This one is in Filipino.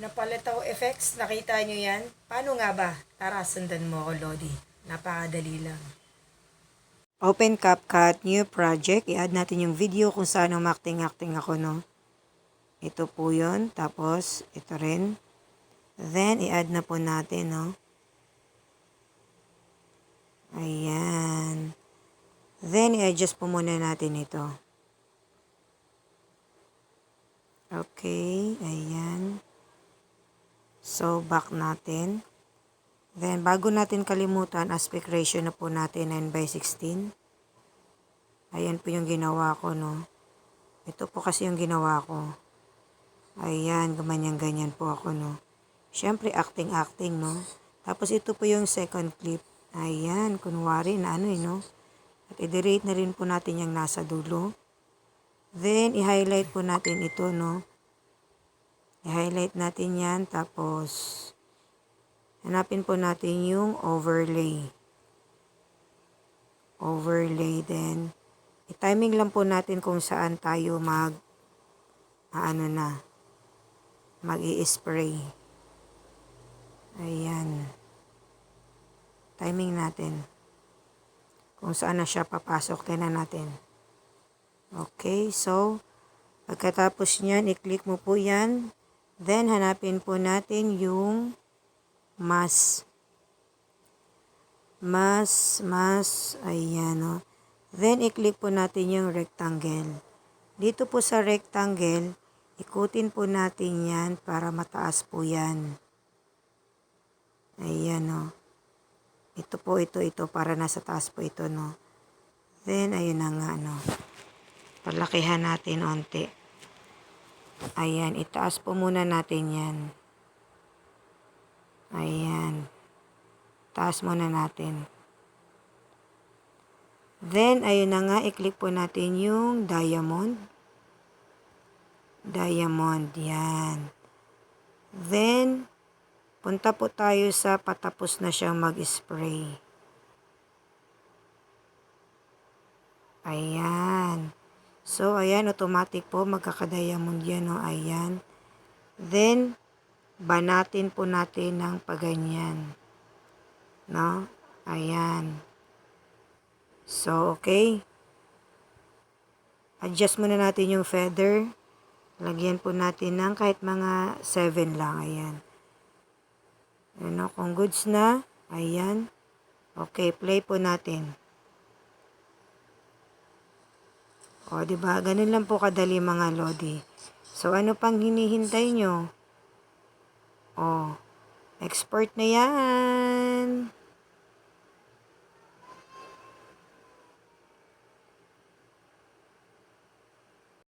Napalitaw effects, nakita nyo yan? Paano nga ba? Tara, sundan mo ako, Lodi. Napakadali lang. Open CapCut, new project. I-add natin yung video kung saan umakting-acting ako, no? Ito po yun. Tapos, ito rin. Then, i-add na po natin, no? Ayan. Then, i-adjust po muna natin ito. Okay, ayan. So, back natin. Then, bago natin kalimutan, aspect ratio na po natin 9:16. Ayan po yung ginawa ko, no? Ito po kasi yung ginawa ko. Ayan, ganyan-ganyan po ako, no? Siyempre, acting-acting, no? Tapos, ito po yung second clip. Ayan, kunwari na ano, no? At i-delete na rin po natin yung nasa dulo. Then, i-highlight po natin ito, no? I-highlight natin yan, tapos hanapin po natin yung overlay. Overlay din. I-timing lang po natin kung saan tayo mag-i-spray. Ayan. Timing natin. Kung saan na siya papasok, tingnan natin. Okay, so pagkatapos niyan, i-click mo po yan. Then, hanapin po natin yung mask. Ayan, no? Then, i-click po natin yung rectangle. Dito po sa rectangle, ikutin po natin yan para mataas po yan. Ayan, no? Ito po, ito, para nasa taas po ito, no? Then, ayun na nga, no? Palakihan natin onti. Ayan, itaas po muna natin yan. Ayan. Taas muna natin. Then, ayun na nga, i-click po natin yung diamond. Diamond, yan. Then, punta po tayo sa patapos na siyang mag-spray. Ayan. So, ayan, automatic po, magkakadiamond yan, no? Ayan. Then, banatin po natin ng paganyan. No? Ayan. So, okay. Adjust muna natin yung feather. Lagyan po natin ng kahit mga 7 lang. Ayan. Ano, kung goods na. Ayan. Okay, play po natin. O, diba? Ganun lang po kadali mga Lodi. So, ano pang hinihintay nyo? O, export na yan.